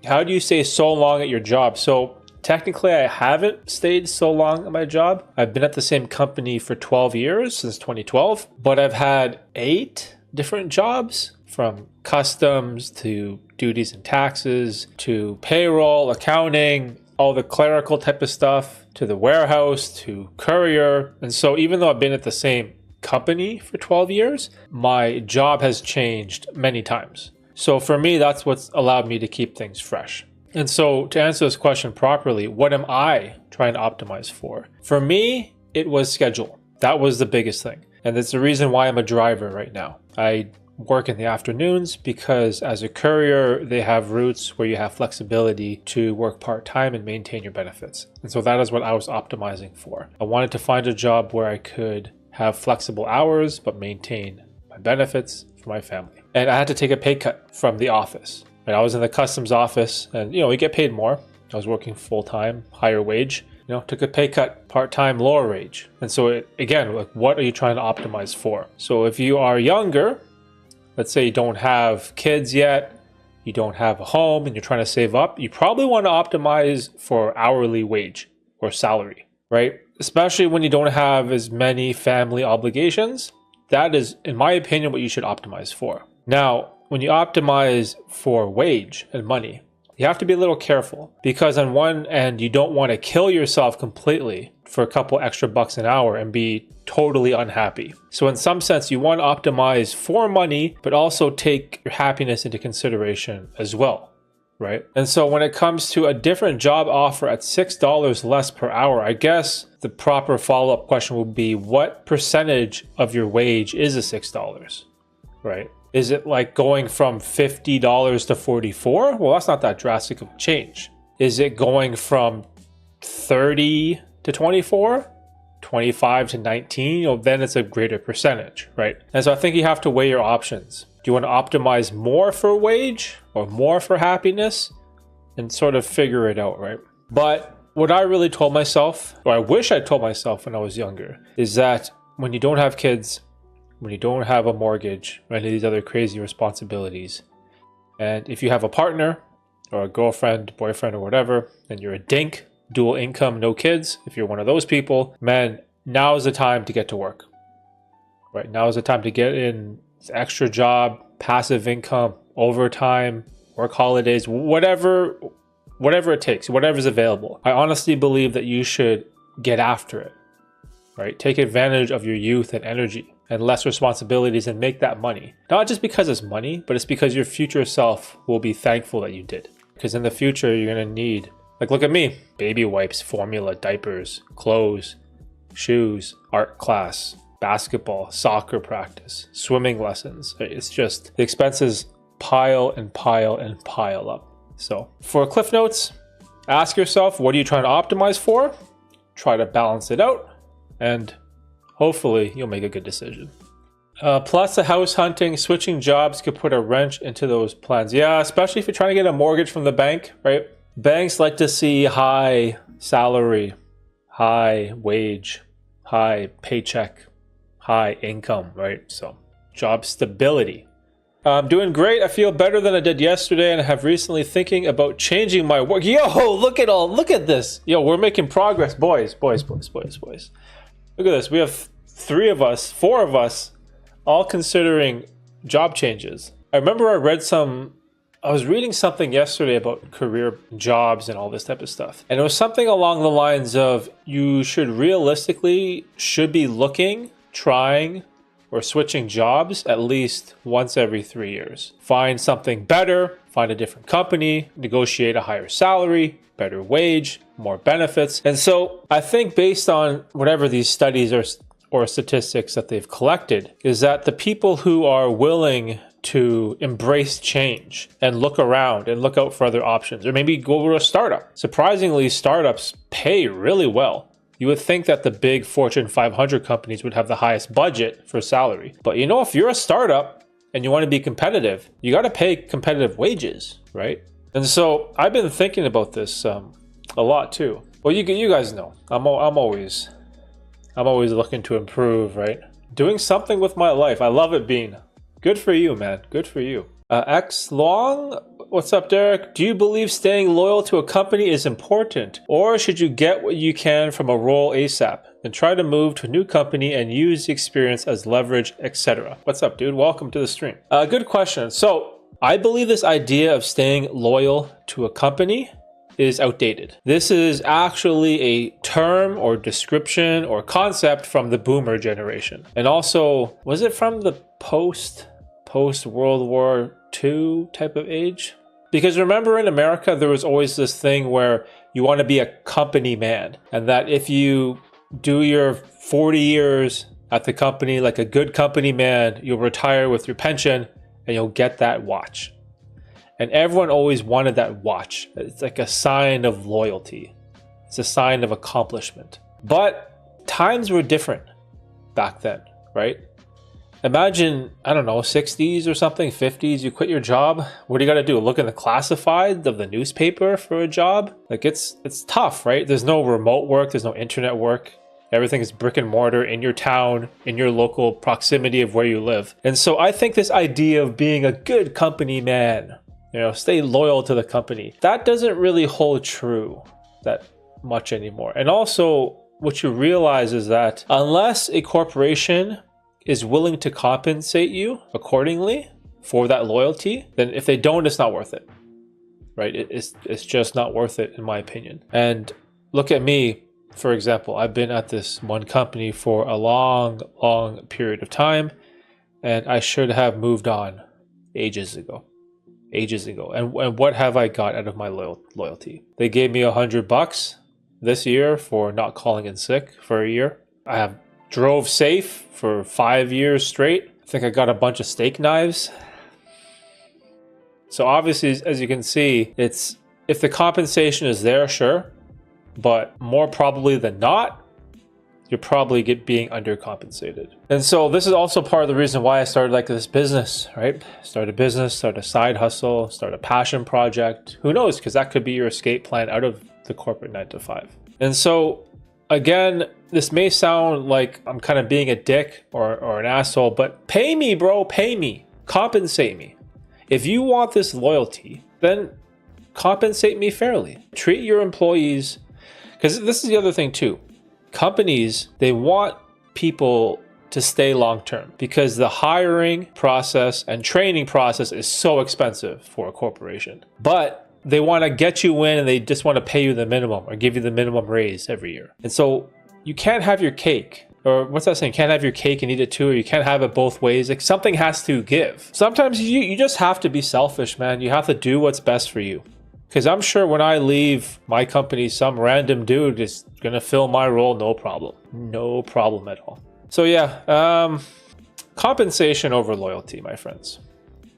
how do you stay so long at your job? So technically, I haven't stayed so long at my job. I've been at the same company for 12 years, since 2012, but I've had 8 different jobs, from customs to duties and taxes to payroll, accounting, all the clerical type of stuff, to the warehouse, to courier. And so even though I've been at the same company for 12 years, my job has changed many times. So for me, that's what's allowed me to keep things fresh. And so to answer this question properly, what am I trying to optimize for? For me, it was schedule. That was the biggest thing. And that's the reason why I'm a driver right now. I work in the afternoons because as a courier, they have routes where you have flexibility to work part-time and maintain your benefits. And so that is what I was optimizing for. I wanted to find a job where I could have flexible hours, but maintain my benefits for my family. And I had to take a pay cut from the office. And I was in the customs office and, we get paid more. I was working full-time, higher wage, took a pay cut, part-time, lower wage. And so again, what are you trying to optimize for? So if you are younger, let's say you don't have kids yet, you don't have a home, and you're trying to save up, you probably want to optimize for hourly wage or salary, right? Especially when you don't have as many family obligations. That is, in my opinion, what you should optimize for. Now, when you optimize for wage and money, you have to be a little careful, because on one end, you don't want to kill yourself completely for a couple extra bucks an hour and be totally unhappy. So in some sense, you want to optimize for money, but also take your happiness into consideration as well, right? And so when it comes to a different job offer at $6 less per hour, I guess the proper follow-up question would be, what percentage of your wage is a $6, right? Is it like going from $50 to $44? Well, that's not that drastic of a change. Is it going from 30 to 24? 25 to 19? Then it's a greater percentage, right? And so I think you have to weigh your options. Do you want to optimize more for wage or more for happiness? And sort of figure it out, right? But what I really told myself, or I wish I told myself when I was younger, is that when you don't have kids, when you don't have a mortgage or any of these other crazy responsibilities, and if you have a partner or a girlfriend, boyfriend, or whatever, and you're a dink, dual income, no kids, if you're one of those people, man, now is the time to get to work, right? Now is the time to get in extra job, passive income, overtime, work holidays, whatever it takes, whatever's available. I honestly believe that you should get after it, right? Take advantage of your youth and energy and less responsibilities and make that money. Not just because it's money, but it's because your future self will be thankful that you did. Because in the future, you're gonna need, like, look at me, baby wipes, formula, diapers, clothes, shoes, art class, basketball, soccer practice, swimming lessons. It's just, the expenses pile and pile and pile up. So for Cliff Notes, ask yourself, what are you trying to optimize for? Try to balance it out, and hopefully you'll make a good decision. Plus the house hunting, switching jobs could put a wrench into those plans. Yeah, especially if you're trying to get a mortgage from the bank, right? Banks like to see high salary, high wage, high paycheck, high income, right? So job stability. I'm doing great. I feel better than I did yesterday, and I have recently thinking about changing my work. Yo, look at this. Yo, we're making progress, boys. Look at this. We have four of us, all considering job changes. I remember I was reading something yesterday about career jobs and all this type of stuff. And it was something along the lines of, you should realistically be looking, trying, or switching jobs at least once every 3 years. Find something better, find a different company, negotiate a higher salary, better wage, more benefits. And so I think based on whatever these studies or statistics that they've collected, is that the people who are willing to embrace change and look around and look out for other options, or maybe go to a startup. Surprisingly, startups pay really well. You would think that the big Fortune 500 companies would have the highest budget for salary. But if you're a startup and you want to be competitive, you got to pay competitive wages, right? And so I've been thinking about this a lot too. Well, you guys know, I'm always looking to improve, right? Doing something with my life. I love it, Bean. Good for you, man. Good for you. X Long, What's up, Derek? Do you believe staying loyal to a company is important? Or should you get what you can from a role ASAP and try to move to a new company and use the experience as leverage, etc.? What's up, dude? Welcome to the stream. Good question. So I believe this idea of staying loyal to a company is outdated. This is actually a term or description or concept from the boomer generation. And also, was it from the post World War II type of age? Because remember, in America, there was always this thing where you want to be a company man, and that if you do your 40 years at the company like a good company man, you'll retire with your pension and you'll get that watch. And everyone always wanted that watch. It's like a sign of loyalty. It's a sign of accomplishment. But times were different back then, right? Imagine, I don't know, 60s or something, 50s, you quit your job. What do you got to do? Look in the classified of the newspaper for a job? Like it's tough, right? There's no remote work. There's no internet work. Everything is brick and mortar in your town, in your local proximity of where you live. And so I think this idea of being a good company man, stay loyal to the company, that doesn't really hold true that much anymore. And also what you realize is that unless a corporation is willing to compensate you accordingly for that loyalty, then if they don't, it's not worth it, right? It's just not worth it, in my opinion. And look at me, for example. I've been at this one company for a long period of time, and I should have moved on ages ago. And what have I got out of my loyalty? They gave me $100 this year for not calling in sick for a year. I have drove safe for 5 years straight. I think I got a bunch of steak knives. So obviously, as you can see, it's if the compensation is there, sure, but more probably than not, you're probably being undercompensated. And so this is also part of the reason why I started like this business, right? Start a business, start a side hustle, start a passion project. Who knows? Because that could be your escape plan out of the corporate 9-to-5. And so again, this may sound like I'm kind of being a dick or an asshole, but pay me, bro, pay me, compensate me. If you want this loyalty, then compensate me fairly. Treat your employees, because this is the other thing too. Companies, they want people to stay long-term because the hiring process and training process is so expensive for a corporation. But they want to get you in and they just want to pay you the minimum or give you the minimum raise every year. And so you can't have your cake, or what's that saying? Can't have your cake and eat it too, or you can't have it both ways. Like something has to give. Sometimes you just have to be selfish, man. You have to do what's best for you. Because I'm sure when I leave my company, some random dude is going to fill my role, no problem. No problem at all. So yeah, compensation over loyalty, my friends.